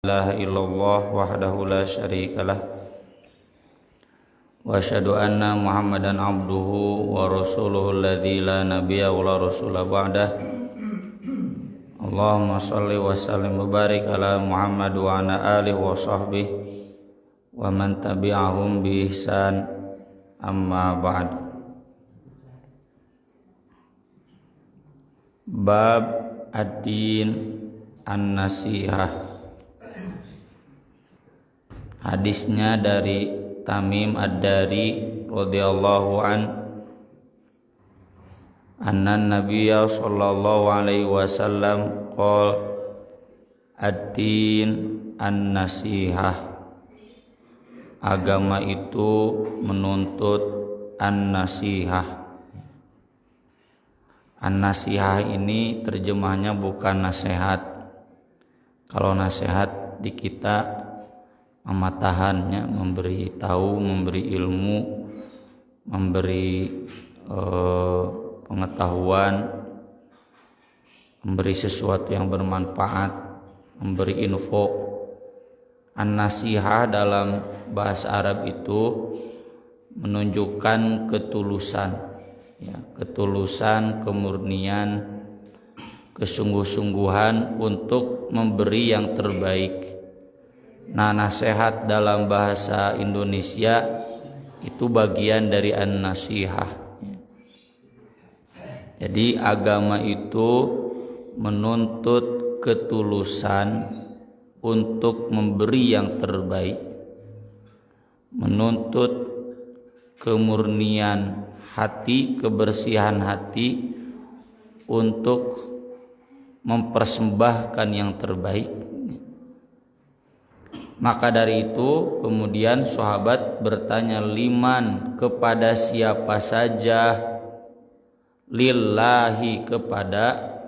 La ilaha illallah wahdahu la syarikalah wa asyhadu anna Muhammadan abduhu wa rasuluhu alladzi la nabiyya wa la rasula ba'dah. Allahumma shalli wa sallim wa barik ala Muhammad wa ala alihi wa sahbihi wa man tabi'ahum bi ihsan, amma ba'd. Bab ad-din an-nasihah. Hadisnya dari Tamim Ad-Dari radhiyallahu an anna Nabiyya sallallahu alaihi wasallam qala ad-din an-nasihah. Agama itu menuntut an-nasihah. An-nasihah ini terjemahnya bukan nasihat. Kalau nasihat di kita mematahannya, memberi tahu, memberi ilmu, memberi pengetahuan, memberi sesuatu yang bermanfaat, memberi info. An-nasihah dalam bahasa Arab itu menunjukkan ketulusan, ya, ketulusan, kemurnian, kesungguh-sungguhan untuk memberi yang terbaik. Nah, nasihat dalam bahasa Indonesia itu bagian dari an-nasihah. Jadi agama itu menuntut ketulusan untuk memberi yang terbaik, menuntut kemurnian hati, kebersihan hati untuk mempersembahkan yang terbaik. Maka dari itu kemudian sahabat bertanya, liman, kepada siapa saja? Lillahi, kepada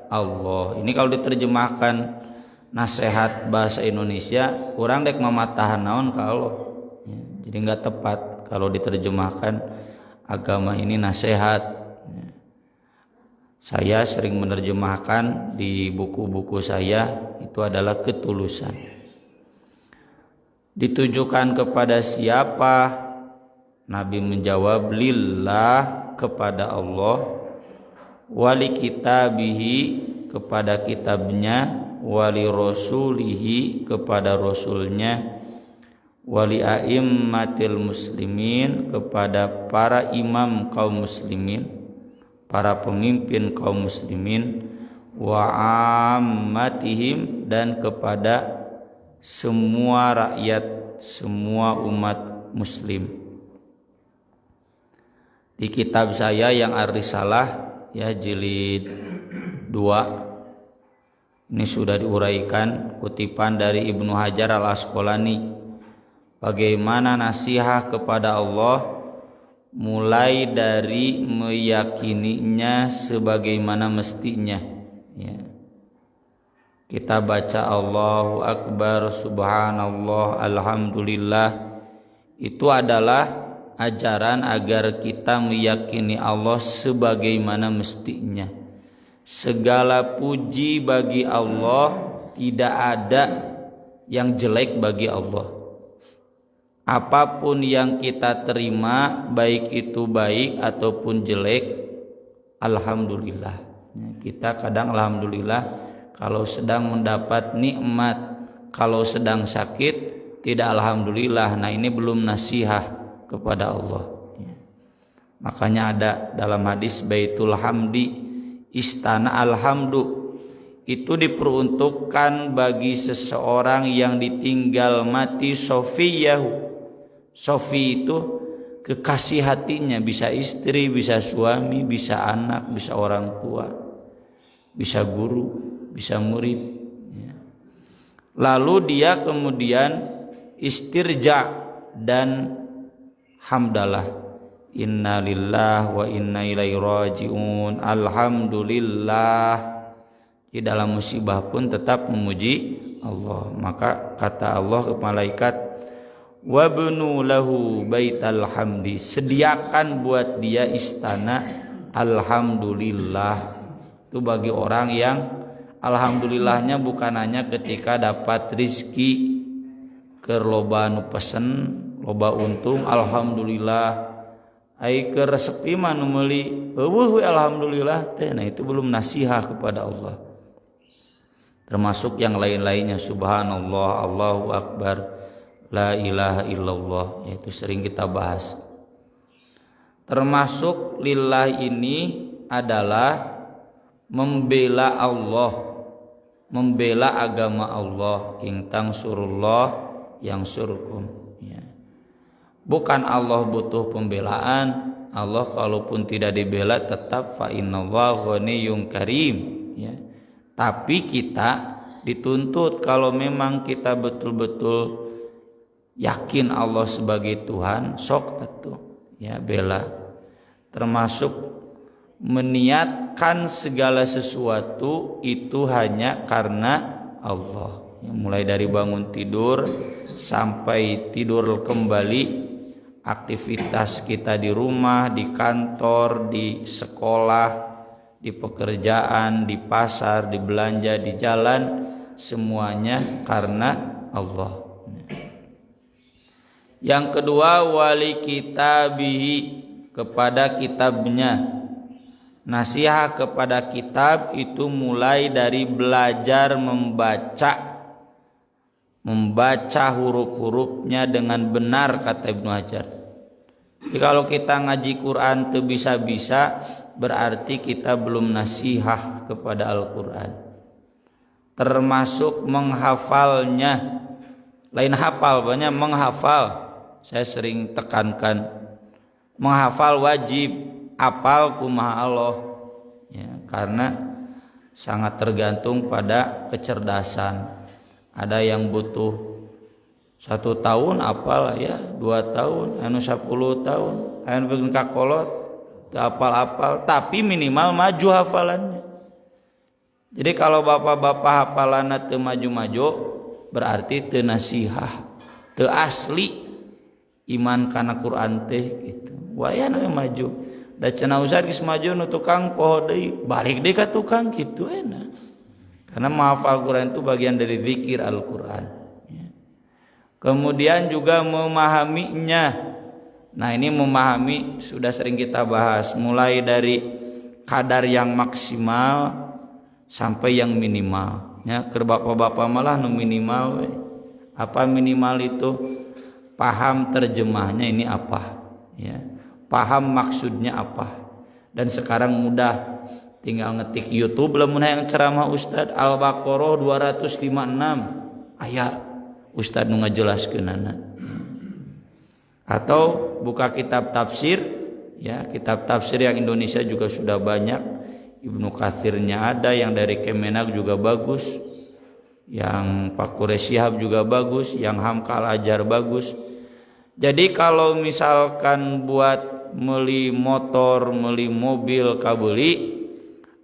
Allah. Ini kalau diterjemahkan nasihat bahasa Indonesia, kurang dek mematahan naon ka Allah, ya, jadi nggak tepat kalau diterjemahkan agama ini nasihat. Saya sering menerjemahkan di buku-buku saya itu adalah ketulusan. Ditujukan kepada siapa? Nabi menjawab, lillah, kepada Allah, wali kitabihi, kepada kitabnya, wali rasulihi, kepada rasulnya, wali a'immatil muslimin, kepada para imam kaum muslimin, para pemimpin kaum muslimin, wa ammatihim, dan kepada semua rakyat, semua umat muslim. Di kitab saya yang Ar-Risalah, ya, jilid 2, ini sudah diuraikan kutipan dari Ibnu Hajar Al-Asqalani, bagaimana nasihat kepada Allah, mulai dari meyakininya sebagaimana mestinya, ya. Kita baca Allahu Akbar, Subhanallah, Alhamdulillah. Itu adalah ajaran agar kita meyakini Allah sebagaimana mestinya. Segala puji bagi Allah, tidak ada yang jelek bagi Allah. Apapun yang kita terima, baik itu baik ataupun jelek, Alhamdulillah. Kita kadang Alhamdulillah kalau sedang mendapat nikmat, kalau sedang sakit tidak alhamdulillah. Nah, ini belum nasihat kepada Allah. Makanya ada dalam hadis Baitul Hamdi, istana alhamdu, itu diperuntukkan bagi seseorang yang ditinggal mati sofiyahu. Sofi itu kekasih hatinya, bisa istri, bisa suami, bisa anak, bisa orang tua, bisa guru, bisa murid, ya. Lalu dia kemudian istirja dan hamdalah, inna lillahi wa inna ilaihi rajiun, alhamdulillah. Di dalam musibah pun tetap memuji Allah. Maka kata Allah ke malaikat, wabnu lahu baital hamdi, sediakan buat dia istana alhamdulillah. Itu bagi orang yang alhamdulillahnya bukan hanya ketika dapat rizki keur loba nu pesen, loba untung alhamdulillah, ai keur sepi mah nu meuli eueuh we alhamdulillah teh. Nah itu belum nasihah kepada Allah. Termasuk yang lain-lainnya, subhanallah, Allahu akbar, la ilaha illallah, yaitu sering kita bahas. Termasuk lillah ini adalah membela Allah, membela agama Allah. In tansurullah yansurkum, ya. Bukan Allah butuh pembelaan, Allah kalaupun tidak dibela tetap fa innallaha ghaniyyun karim, ya. Tapi kita dituntut kalau memang kita betul-betul yakin Allah sebagai Tuhan, sok atuh ya bela. Termasuk meniatkan segala sesuatu itu hanya karena Allah. Ya, mulai dari bangun tidur sampai tidur kembali, aktivitas kita di rumah, di kantor, di sekolah, di pekerjaan, di pasar, di belanja, di jalan, semuanya karena Allah. Yang kedua, wali kitabihi, kepada kitabnya. Nasihat kepada kitab itu mulai dari belajar membaca huruf-hurufnya dengan benar, kata Ibnu Hajar. Jadi kalau kita ngaji Quran tuh bisa-bisa, berarti kita belum nasihah kepada Al-Quran. Termasuk menghafalnya, lain hafal, banyak menghafal. Saya sering tekankan, menghafal wajib, apal kumaha Allah, ya, karena sangat tergantung pada kecerdasan. Ada yang butuh 1 tahun apal ya, 2 tahun, anu 10 tahun, anu bikin kakolot, apal-apal, tapi minimal maju hafalannya. Jadi kalau bapak-bapak hafalanna teu maju-maju, berarti teu nasihah, teu asli iman kana Quran teh gitu. Wayana maju, da cenah usah geus maju nu tukang poho deui, balik deui ka tukang kitu enak. Karena menghafal Quran itu bagian dari zikir Al-Quran. Kemudian juga memahaminya. Nah ini memahami sudah sering kita bahas, mulai dari kadar yang maksimal sampai yang minimal. Ya, ke bapak-bapak malah nu minimal. Apa minimal itu? Paham terjemahnya ini apa? Ya, paham maksudnya apa? Dan sekarang mudah, tinggal ngetik YouTube, lamun yang ceramah Ustad Al-Baqarah 256 ayat. Ustaz nu ngajelaskeunana. Atau buka kitab tafsir, ya, kitab tafsir yang Indonesia juga sudah banyak. Ibnu Katsirnya ada, yang dari Kemenak juga bagus, yang Pak Quraisy Shihab juga bagus, yang Hamka Al-Ajar bagus. Jadi kalau misalkan buat meuli motor, meuli mobil kabeuli,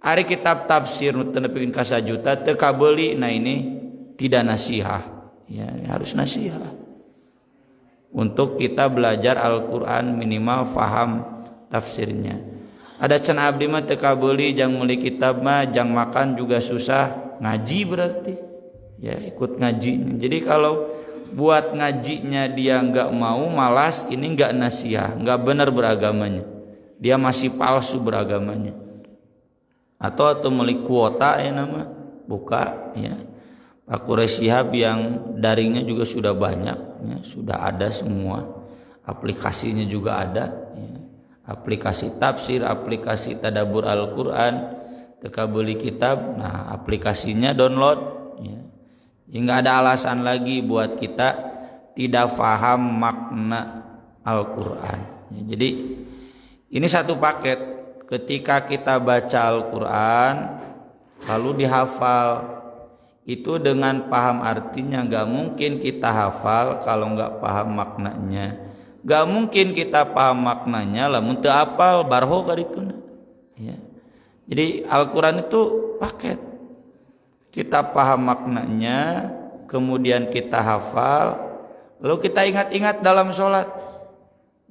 ari kitab tafsir nu teu nepikeun ka 1 juta teu kabeuli, nah ini tidak nasihah. Ya, harus nasihat untuk kita belajar Al-Quran, minimal faham tafsirnya. Ada can abdi mah teu kabeuli jang meuli kitab mah jang makan juga susah, ngaji berarti ya ikut ngaji. Jadi kalau buat ngajinya dia enggak mau, malas, ini enggak nasihat, enggak benar beragamanya, dia masih palsu beragamanya. Atau meuli kuota ya nama buka ya. Pak Quraisy Shihab yang daringnya juga sudah banyak, ya, sudah ada semua, aplikasinya juga ada, ya. Aplikasi tafsir, aplikasi tadabbur Al-Quran, teka beli kitab, nah aplikasinya download, ya. Nggak ada alasan lagi buat kita tidak paham makna Al-Quran. Ya, jadi ini satu paket, ketika kita baca Al-Quran lalu dihafal. Itu dengan paham artinya, gak mungkin kita hafal kalau gak paham maknanya. Gak mungkin kita paham maknanya lamun teu hafal barho kadituna. Ya. Jadi Al-Quran itu paket. Kita paham maknanya, kemudian kita hafal, lalu kita ingat-ingat dalam sholat.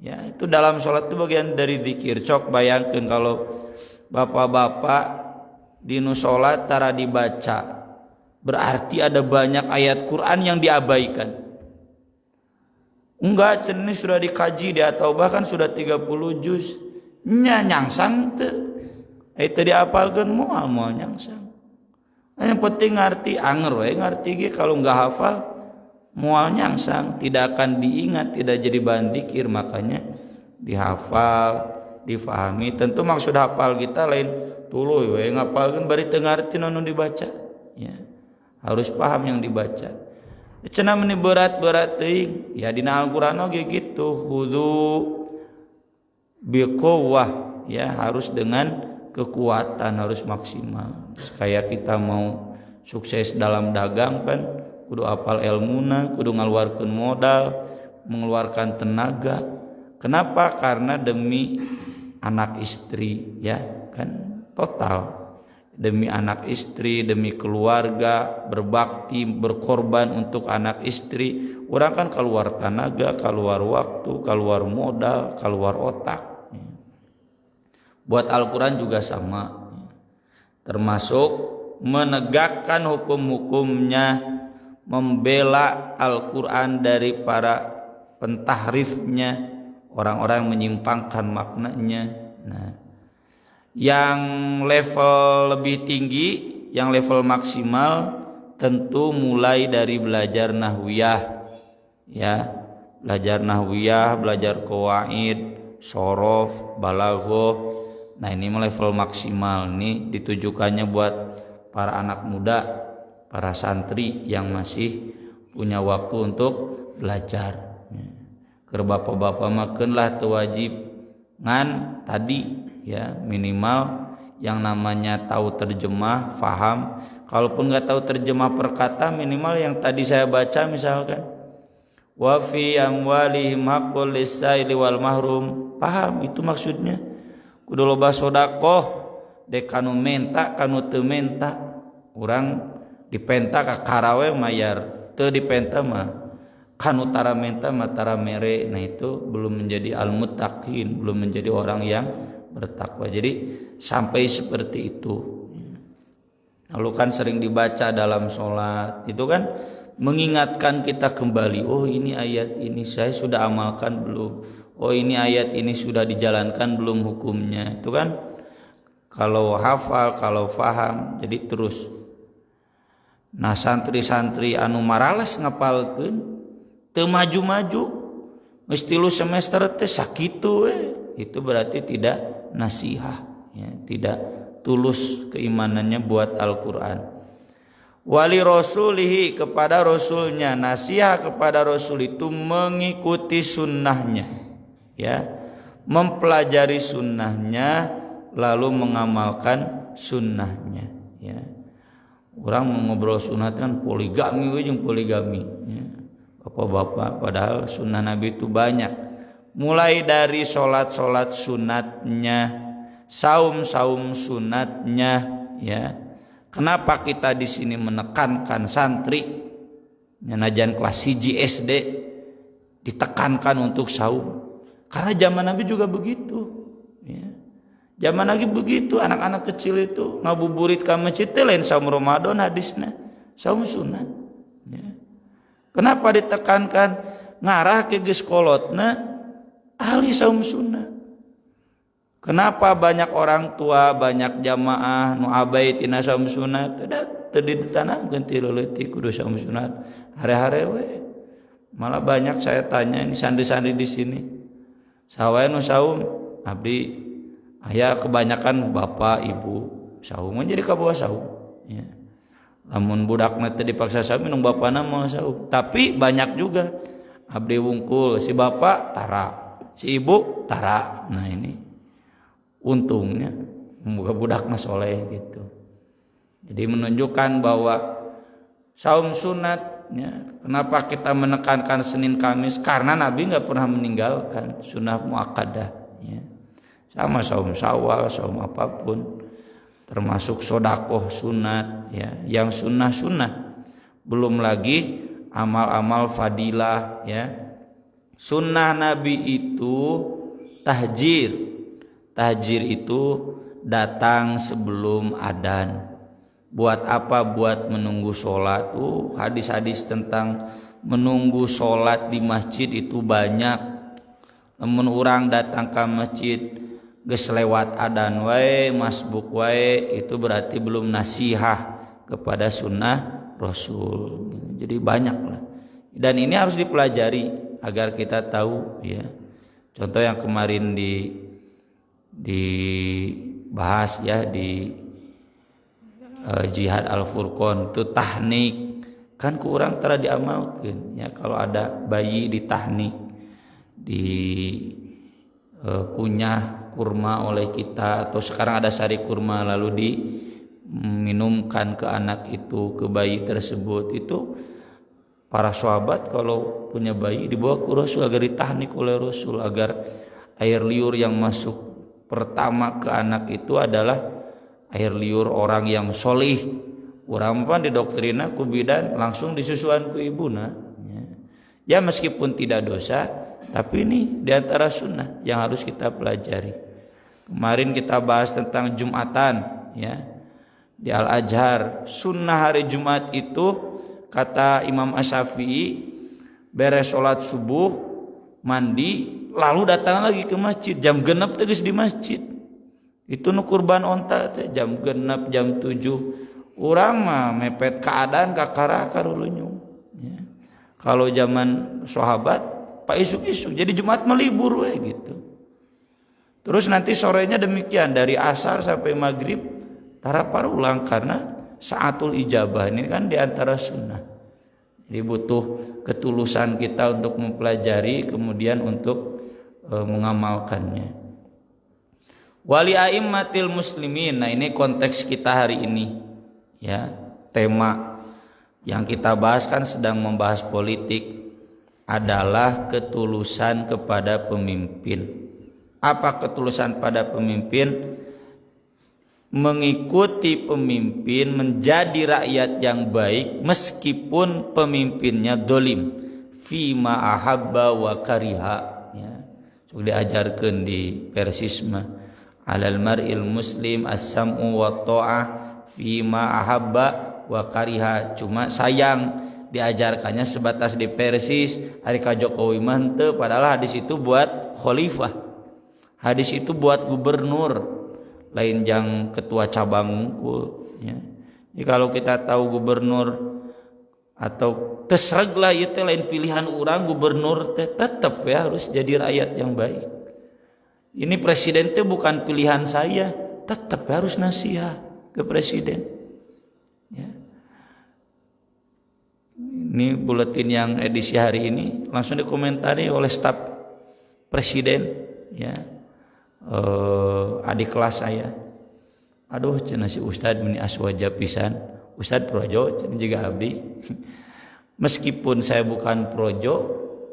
Ya, itu dalam sholat itu bagian dari zikir. Cok bayangkan kalau bapak-bapak dinu salat tara dibaca, berarti ada banyak ayat Quran yang diabaikan. Enggak, cenah sudah dikaji di atau bahkan sudah 30 juz. Nya nyangsang teu. Eta diapalkeun moal nyangsang. Yang penting ngarti, anger we ngarti ge, kalau enggak hafal moal nyangsang, tidak akan diingat, tidak jadi bahan dzikir. Makanya dihafal, difahami. Tentu maksud hafal kita lain tuluy we ngapalkeun bari teu ngarti nu dibaca. Ya. Harus paham yang dibaca. Cenah meni berat-berat teuing. Ya dina Al-Qur'an oge gitu, khudu biquwwah, ya harus dengan kekuatan, harus maksimal. Kayak kita mau sukses dalam dagang kan kudu apal ilmuna, kudu ngaluarkeun modal, mengeluarkan tenaga. Kenapa? Karena demi anak istri, ya kan, total demi anak istri, demi keluarga, berbakti, berkorban untuk anak istri. Orang kan keluar tenaga, keluar waktu, keluar modal, keluar otak. Buat Al-Quran juga sama, termasuk menegakkan hukum-hukumnya, membela Al-Quran dari para pentahrifnya, orang-orang yang menyimpangkan maknanya. Nah, yang level lebih tinggi, yang level maksimal tentu mulai dari belajar nahwiyah, ya, belajar nahwiyah, belajar qawaid, shorof, balaghah. Nah ini level maksimal, nih ditujukannya buat para anak muda, para santri yang masih punya waktu untuk belajar. Keur bapak-bapak makeun lah teu wajib ngan tadi, ya minimal yang namanya tahu terjemah, faham. Kalaupun nggak tahu terjemah per kata, minimal yang tadi saya baca misalkan wa fi amwalihim haqqul lis-saili wal mahrum, paham itu maksudnya. Kudu loba sedekah, dek kanu menta kanu teu menta. Urang dipenta ka karawe mayar, teu dipenta mah kanu tara menta mah tara mere. Nah itu belum menjadi al-muttaqin, belum menjadi orang yang bertakwa. Jadi sampai seperti itu. Lalu kan sering dibaca dalam sholat, itu kan mengingatkan kita kembali, oh ini ayat ini saya sudah amalkan belum, oh ini ayat ini sudah dijalankan belum hukumnya. Itu kan kalau hafal, kalau faham, jadi terus. Nah santri-santri anu marales ngapalkeun teu maju-maju, geus 3 semester teh sakitu we, itu berarti tidak nasihah, ya, tidak tulus keimanannya buat Al-Quran. Wali rasulihi, kepada rasulnya, nasihat kepada rasul itu mengikuti sunnahnya, ya, mempelajari sunnahnya lalu mengamalkan sunnahnya, ya. Orang mau ngobrol sunnah kan poligami jeung poligami, ya. Bapak-bapak, padahal sunnah Nabi itu banyak, mulai dari sholat-sholat sunatnya, saum-saum sunatnya, ya. Kenapa kita di sini menekankan santri najan kelas 1 SD ditekankan untuk saum? Karena zaman Nabi juga begitu, ya. Zaman Nabi begitu, anak-anak kecil itu ngabuburit ka masjid lain saum Ramadan hadisna, saum sunat, ya. Kenapa ditekankan ngarah ke geus kolotna ahli saum sunat? Kenapa banyak orang tua, banyak jamaah nu abai tina saum sunat? Teu ditanamkeun ti leutik kudu saum sunat hare-hare we. Malah banyak saya tanya ini santri-santri di sini, sawae nu saum abdi aya kebanyakan bapak ibu saum jadi kaboga saum, ya. Lamun budakna teh dipaksa saum minum bapana mau saum, tapi banyak juga abdi wungkul si bapak tara, si ibu tara. Nah ini untungnya moga budakna soleh gitu. Jadi menunjukkan bahwa saum sunat, ya, kenapa kita menekankan Senin Kamis? Karena Nabi nggak pernah meninggalkan sunnah muakkadah, ya. Sama saum Syawal, saum apapun, termasuk sodakoh sunat, ya, yang sunnah-sunnah. Belum lagi amal-amal fadilah, ya. Sunnah Nabi itu tahjir. Tahjir itu datang sebelum adzan. Buat apa? Buat menunggu sholat. Hadis-hadis tentang menunggu sholat di masjid itu banyak. Namun orang datang ke masjid geus lewat adzan wae, masbuk wae, itu berarti belum nasihah kepada sunnah Rasul. Jadi banyaklah. Dan ini harus dipelajari agar kita tahu ya. Contoh yang kemarin dibahas ya di Jihad Al-Furqan itu tahnik kan kurang tara diamalkeun ya. Kalau ada bayi ditahnik, kunyah kurma oleh kita, atau sekarang ada sari kurma lalu diminumkan ke anak itu, ke bayi tersebut, itu para sahabat kalau punya bayi dibawa ke Rasul agar ditahnik oleh Rasul, agar air liur yang masuk pertama ke anak itu adalah air liur orang yang solih. Urang pan didoktrina ku bidan langsung disusuan ku ibuna ya meskipun tidak dosa, tapi ini diantara sunnah yang harus kita pelajari. Kemarin kita bahas tentang Jumatan ya di Al-Azhar. Sunnah hari Jumat itu kata Imam Asy-Syafi'i beres sholat subuh mandi lalu datang lagi ke masjid jam 6 tegas di masjid. Itu nu kurban onta teh jam 6 jam 7 urang mah mepet keadaan kakara karulunyu ya. Kalau zaman sahabat pak isuk-isuk jadi Jumat melibur we gitu. Terus nanti sorenya demikian dari asar sampai maghrib tarapar ulang karena saatul ijabah ini kan diantara sunnah. Jadi butuh ketulusan kita untuk mempelajari kemudian untuk mengamalkannya. Wali a'immatil muslimin. Nah ini konteks kita hari ini ya. Tema yang kita bahas kan sedang membahas politik, adalah ketulusan kepada pemimpin. Apa ketulusan pada pemimpin? Mengikuti pemimpin, menjadi rakyat yang baik meskipun pemimpinnya dolim, fima ahabba wa kariha ya. So, diajarkan di persisma alal mar'il muslim as-sam'u wa ta'ah fima ahabba wa kariha. Cuma sayang diajarkannya sebatas di persis hari ka Jokowi mantep, padahal hadis itu buat khalifah, hadis itu buat gubernur, lain jang ketua cabang unggul ya. Jadi kalau kita tahu gubernur atau tesreg lah itu lain pilihan orang, gubernur tetap ya harus jadi rakyat yang baik. Ini presiden itu bukan pilihan saya, tetap harus nasihat ke presiden ya. Ini buletin yang edisi hari ini langsung dikomentari oleh staf presiden ya. Adik kelas saya, aduh cenah si Ustad meni aswaja pisan, Ustad projo cenah juga abdi. Meskipun saya bukan projo,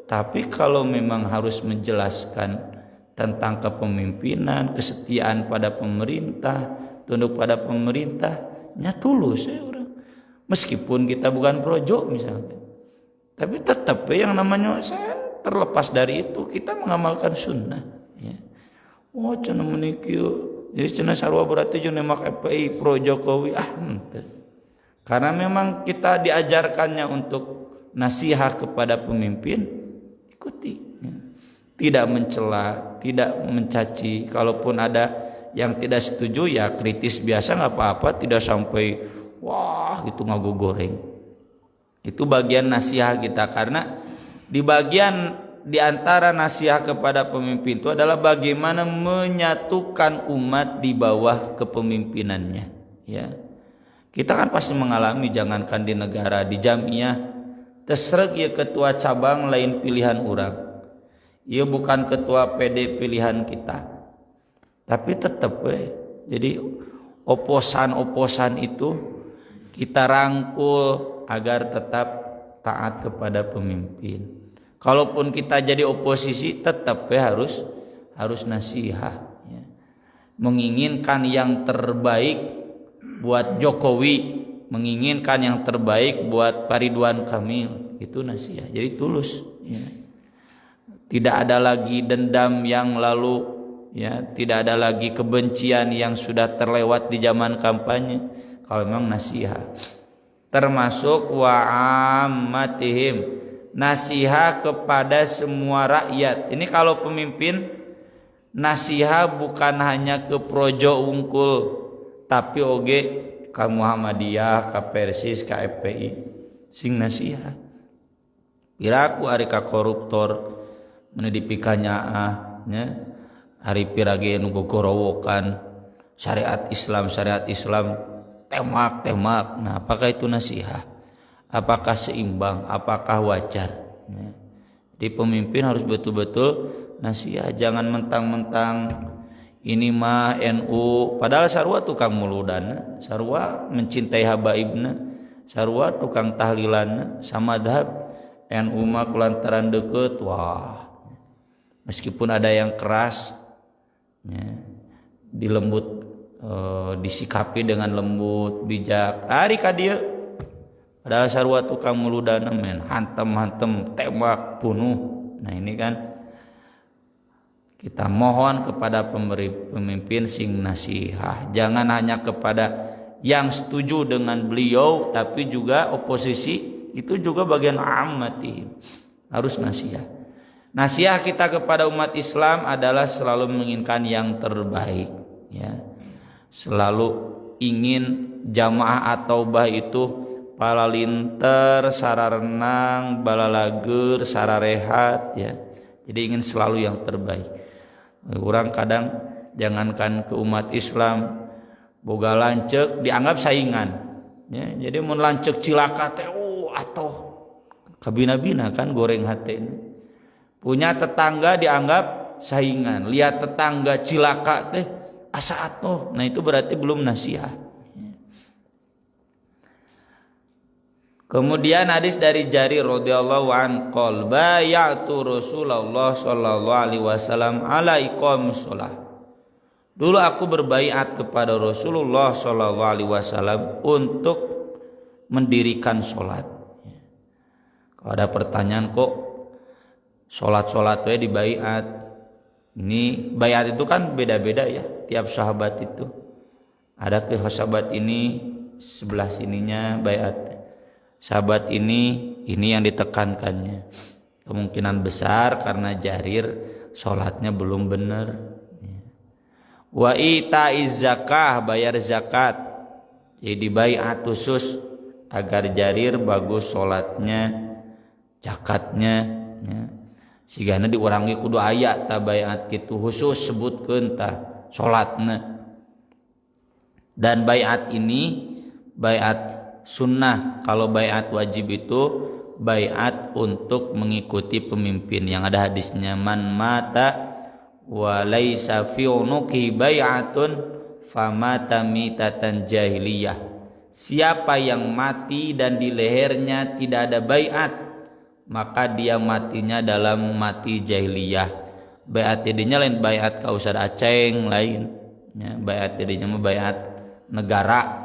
tapi kalau memang harus menjelaskan tentang kepemimpinan, kesetiaan pada pemerintah, tunduk pada pemerintah, nya tulus ya orang. Meskipun kita bukan projo misalnya, tapi tetap yang namanya saya terlepas dari itu kita mengamalkan sunnah ya. Oh cenah menikyu, jadi cenah sarua berarti jeung nemak FPI pro Jokowi karena memang kita diajarkannya untuk nasihat kepada pemimpin, ikuti ya. Tidak mencela, tidak mencaci, kalaupun ada yang tidak setuju ya kritis biasa nggak apa-apa, tidak sampai wah gitu ngagu goreng. Itu bagian nasihat kita, karena di antara nasihat kepada pemimpin itu adalah bagaimana menyatukan umat di bawah kepemimpinannya ya. Kita kan pasti mengalami, jangankan di negara, di jamiah tesreg ya ketua cabang lain pilihan orang, ya bukan ketua PD pilihan kita, tapi tetap jadi oposan itu kita rangkul agar tetap taat kepada pemimpin. Kalaupun kita jadi oposisi tetap harus nasihat ya. Menginginkan yang terbaik buat Jokowi, menginginkan yang terbaik buat Pak Ridwan Kamil, itu nasihat. Jadi tulus ya. Tidak ada lagi dendam yang lalu ya, tidak ada lagi kebencian yang sudah terlewat di zaman kampanye kalau memang nasihat. Termasuk wa ammatihim, nasihat kepada semua rakyat. Ini kalau pemimpin nasihat bukan hanya ke projo unggul, tapi oge ka Muhammadiyah, ka Persis, ka FPI sing nasihat. Piraku ari ka koruptor mendidikannya nya ari pirage nu gogorowokan syariat Islam temak. Nah, apakah itu nasihat? Apakah seimbang? Apakah wajar? Ya. Jadi pemimpin harus betul-betul nasihat, jangan mentang-mentang ini mah NU padahal sarua tukang muludana, sarua mencintai habaibna, sarua tukang tahlilanna, samadhab. NU mah kulantaran deket, wah meskipun ada yang keras ya, disikapi dengan lembut bijak ari ka dieu padahal sarua tukang muludana men hantem tembak bunuh. Nah ini kan kita mohon kepada pemimpin sing nasihat, jangan hanya kepada yang setuju dengan beliau tapi juga oposisi, itu juga bagian ammati, harus nasihat. Nasihat kita kepada umat Islam adalah selalu menginginkan yang terbaik, ya. Selalu ingin jamaah at-taubah itu palalinter, sararenang, balalager, sararehat, ya. Jadi ingin selalu yang terbaik. Orang kadang jangankan ke umat Islam boga lancek dianggap saingan, ya. Jadi mun lancek cilaka teh atau kabina-bina kan goreng hati ini. Punya tetangga dianggap saingan, lihat tetangga cilaka teh asa atuh. Nah itu berarti belum nasihat. Kemudian hadis dari Jarir radhiyallahu an qol bayatu Rasulullah sallallahu alaihi wasallam ala iqamis shalah. Dulu aku berbaiat kepada Rasulullah sallallahu alaihi wasallam untuk mendirikan salat. Kalau ada pertanyaan kok salat di baiat. Ini baiat itu kan beda-beda ya, tiap sahabat itu. Ada ke sahabat ini sebelah sininya baiat. Sahabat ini yang ditekankannya. Kemungkinan besar karena Jarir sholatnya belum benar. Wa itaiz zakah, bayar zakat. Jadi baiat khusus agar Jarir bagus sholatnya, zakatnya. Ya. Sigana diurangi kudu aya ta baiat kitu khusus sebutkeun tah sholatna. Dan baiat ini baiat sunnah. Kalau baiat wajib itu baiat untuk mengikuti pemimpin yang ada hadisnya, man mata wa laisa fi unuqi bai'atun famata mitatan jahiliyah. Siapa yang mati dan di lehernya tidak ada baiat, maka dia matinya dalam mati jahiliyah. Baiat jadinya lain baiat ka Ustaz Aceng lain ya, baiat jadinya mah baiat negara.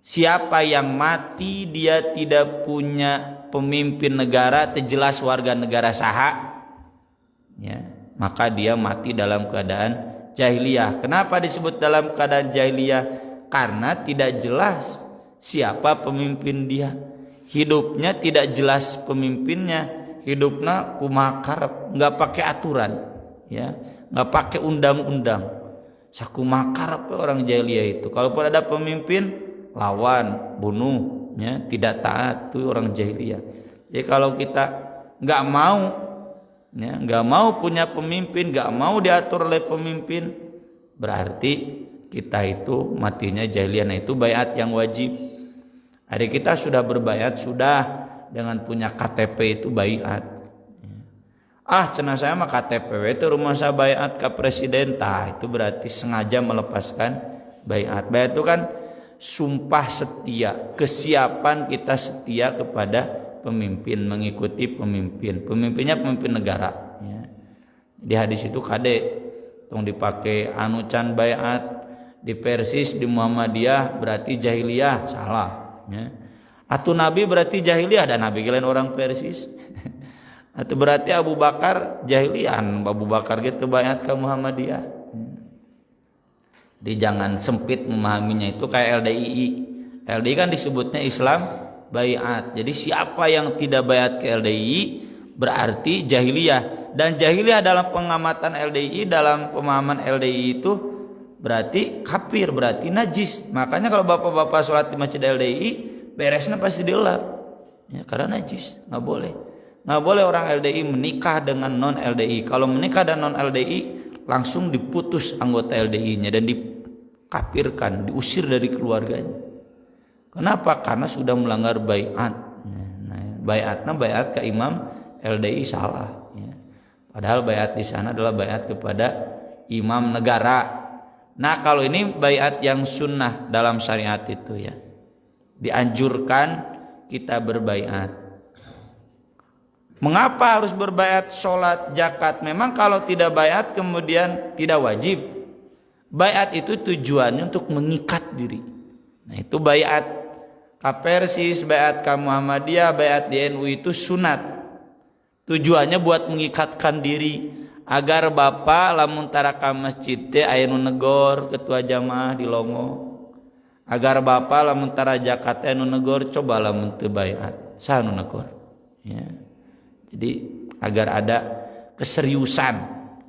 Siapa yang mati dia tidak punya pemimpin negara, terjelas warga negara saha, ya, maka dia mati dalam keadaan jahiliyah. Kenapa disebut dalam keadaan jahiliyah? Karena tidak jelas siapa pemimpin dia. Hidupnya tidak jelas pemimpinnya. Hidupnya kumaha karep, nggak pakai aturan, ya, nggak pakai undang-undang. Sakumaha karep orang jahiliyah itu. Kalaupun ada pemimpin lawan, bunuh, ya, tidak taat, itu orang jahiliyah. Jadi kalau kita nggak mau, ya, nggak mau punya pemimpin, nggak mau diatur oleh pemimpin, berarti kita itu matinya jahiliyah. Nah itu baiat yang wajib. Hari kita sudah berbaiat, sudah dengan punya KTP itu baiat. Cenah saya mah KTP itu rumah saya baiat ke presiden, itu berarti sengaja melepaskan baiat. Baiat itu kan sumpah setia, kesiapan kita setia kepada pemimpin, mengikuti pemimpin. Pemimpinnya pemimpin negara. Ya. Di hadis itu kade tong dipakai anu can baiat di Persis, di Muhammadiyah berarti jahiliyah, salah. Ya. Atu Nabi berarti jahiliyah, dan Nabi lain orang Persis. Atau berarti Abu Bakar jahilian, Abu Bakar gitu bayat ke Muhammadiyah. Jadi jangan sempit memahaminya itu kayak LDII. LDII kan disebutnya Islam bayat. Jadi siapa yang tidak bayat ke LDII berarti jahiliyah. Dan jahiliyah dalam pengamatan LDII, dalam pemahaman LDII itu berarti kafir, berarti najis. Makanya kalau bapak-bapak sholat di masjid LDII beresnya pasti dilap, ya, karena najis, nggak boleh. Nggak boleh orang LDI menikah dengan non LDI. Kalau menikah dengan non LDI langsung diputus anggota LDI-nya dan dikafirkan, diusir dari keluarganya. Kenapa? Karena sudah melanggar baiat. Baiatnya baiat ke imam LDI salah. Ya. Padahal baiat di sana adalah baiat kepada imam negara. Nah kalau ini baiat yang sunnah dalam syariat itu ya, dianjurkan kita berbaiat. Mengapa harus berbaiat sholat, zakat? Memang kalau tidak baiat kemudian tidak wajib. Baiat itu tujuannya untuk mengikat diri. Nah itu baiat Kapersis, baiat ke Muhammadiyah, baiat di NU itu sunat. Tujuannya buat mengikatkan diri agar bapak lamun tara ka masjid teh aya nu negor ketua jamaah di Longo. Agar bapak lamun tara zakat teh nu negor coba lamun teu baiat. Saha nu negor? Ya. Jadi agar ada keseriusan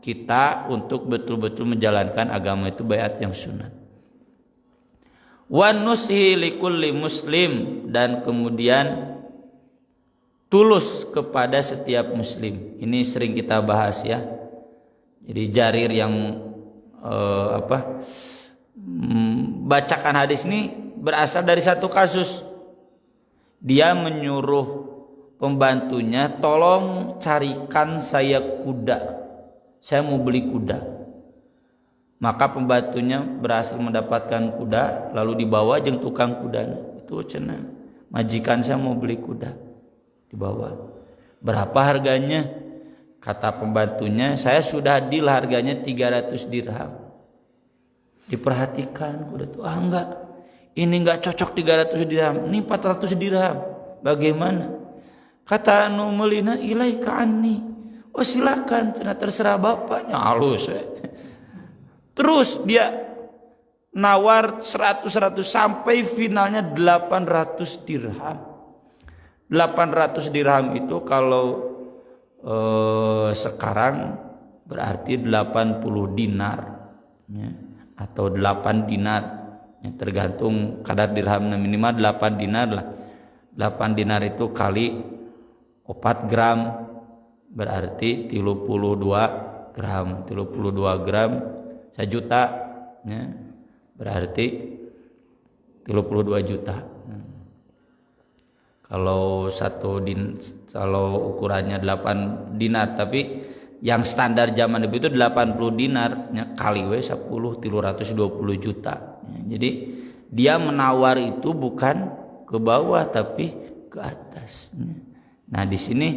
kita untuk betul-betul menjalankan agama itu baiat yang sunat. Wa nushi likulli muslim, dan kemudian tulus kepada setiap muslim. Ini sering kita bahas ya. Jadi Jarir yang bacakan hadis ini berasal dari satu kasus. Dia menyuruh pembantunya, tolong carikan saya kuda, saya mau beli kuda. Maka pembantunya berhasil mendapatkan kuda, lalu dibawa jeung tukang kudanya. Itu cenah, majikan saya mau beli kuda, dibawa. Berapa harganya? Kata pembantunya, saya sudah deal harganya 300 dirham. Diperhatikan kuda itu, enggak, ini enggak cocok 300 dirham, ini 400 dirham. Bagaimana? Kata anu meulina, ilaika anni. Oh silakan, terserah bapaknya, halus ya. Terus dia nawar 100 sampai finalnya 800 dirham. 800 dirham itu kalau sekarang berarti 80 dinar ya, atau 8 dinar ya, tergantung kadar dirhamnya, minimal 8 dinar lah. 8 dinar itu kali 4 gram berarti 32 gram. 32 gram 1 juta ya, berarti 32 juta. Kalau kalau ukurannya 8 dinar, tapi yang standar zaman itu 80 dinar ya, kali we 10 320 juta ya. Jadi dia menawar itu bukan ke bawah tapi ke atas ya. Nah di sini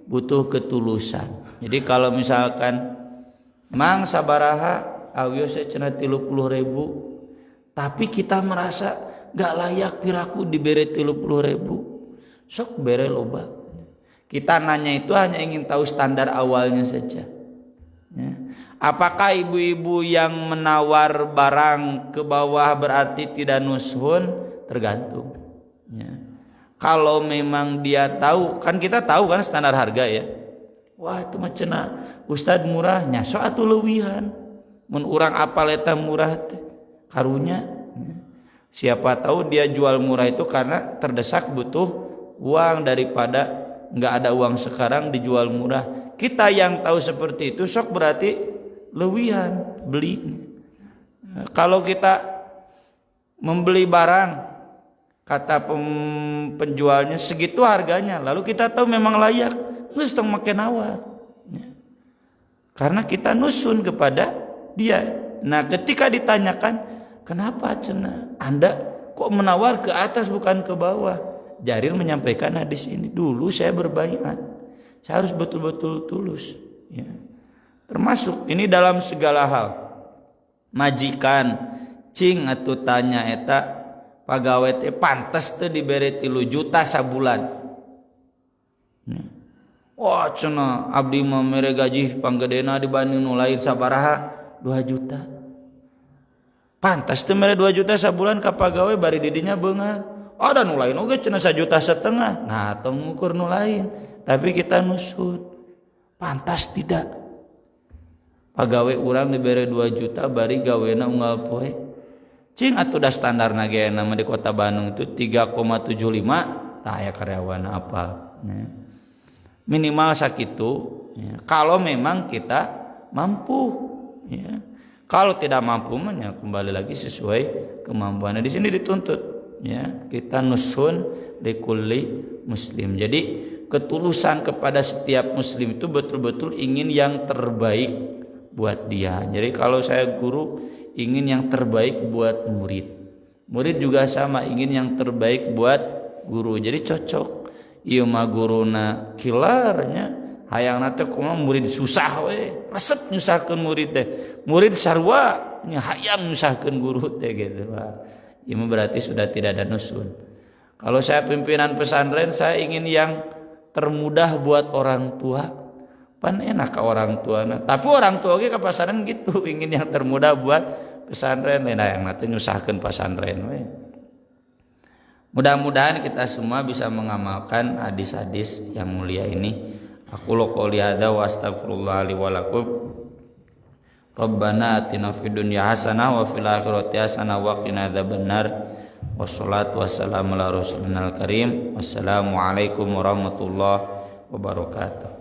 butuh ketulusan. Jadi kalau misalkan mang sabaraha awios cenah 30.000, tapi kita merasa gak layak piraku diberi 30.000, sok bere loba. Kita nanya itu hanya ingin tahu standar awalnya saja ya. Apakah ibu-ibu yang menawar barang ke bawah berarti tidak nushun? Tergantung ya. Kalau memang dia tahu, kan kita tahu kan standar harga ya. Wah itu mah cenah Ustad murahnya, so atuh leuwihan. Mun urang apal eta murah teh karunya. Siapa tahu dia jual murah itu karena terdesak butuh uang, daripada enggak ada uang sekarang dijual murah. Kita yang tahu seperti itu sok berarti leuwihan beli. Kalau kita membeli barang kata penjualnya segitu harganya, lalu kita tahu memang layak, geus tong make nawar ya. Karena kita nusun kepada dia. Nah ketika ditanyakan, kenapa cenah Anda kok menawar ke atas bukan ke bawah? Jarir menyampaikan hadis ini, dulu saya berbaiat, saya harus betul-betul tulus ya. Termasuk ini dalam segala hal. Majikan cing atuh tanya eta pagawe teh pantes teu dibere 3 juta sabulan. Wah cenah abdi mah mere gaji panggedena dibanding nu lain sabaraha 2 juta. Pantas teu mere 2 juta sabulan ka pagawe bari didinya beungal. Ada nu lain oge cenah 1,5 juta. Nah tong ngukur nu lain. Tapi kita nusut. Pantas tidak. Pagawe urang dibere 2 juta bari gawena unggal poe. Cing atuh da standarna ge nama di Kota Bandung itu 3,75 tah aya karyawan apal. Ya. Minimal sakitu ya. Kalau memang kita mampu ya. Kalau tidak mampu ya kembali lagi sesuai kemampuannya. Di sini dituntut ya kita nusun likulli muslim. Jadi ketulusan kepada setiap muslim itu betul-betul ingin yang terbaik buat dia. Jadi kalau saya guru ingin yang terbaik buat murid. Murid juga sama ingin yang terbaik buat guru. Jadi cocok. Ieu mah guruna kilarnya hayangna teh kumaha murid susah we resep nyusahkeun murid teh murid sarua nya hayang nyusahkeun guru teh gitu Pak. Ieu berarti sudah tidak ada nusun. Kalau saya pimpinan pesantren saya ingin yang termudah buat orang tua. Pan enak ka orang tuana. Tapi orang tua ge ka pesantren gitu ingin yang termudah buat pesantren lain hayangna teh nyusahkeun pesantren we. Mudah-mudahan kita semua bisa mengamalkan hadis-hadis yang mulia ini. Aku qouli hadza wa astaghfirullah li wa lakum. Rabbana atina fid dunya hasanah wa fil akhirati hasanah wa qina adzabannar. Wassalatu wassalamu ala rasulil karim. Wassalamu alaikum warahmatullahi wabarakatuh.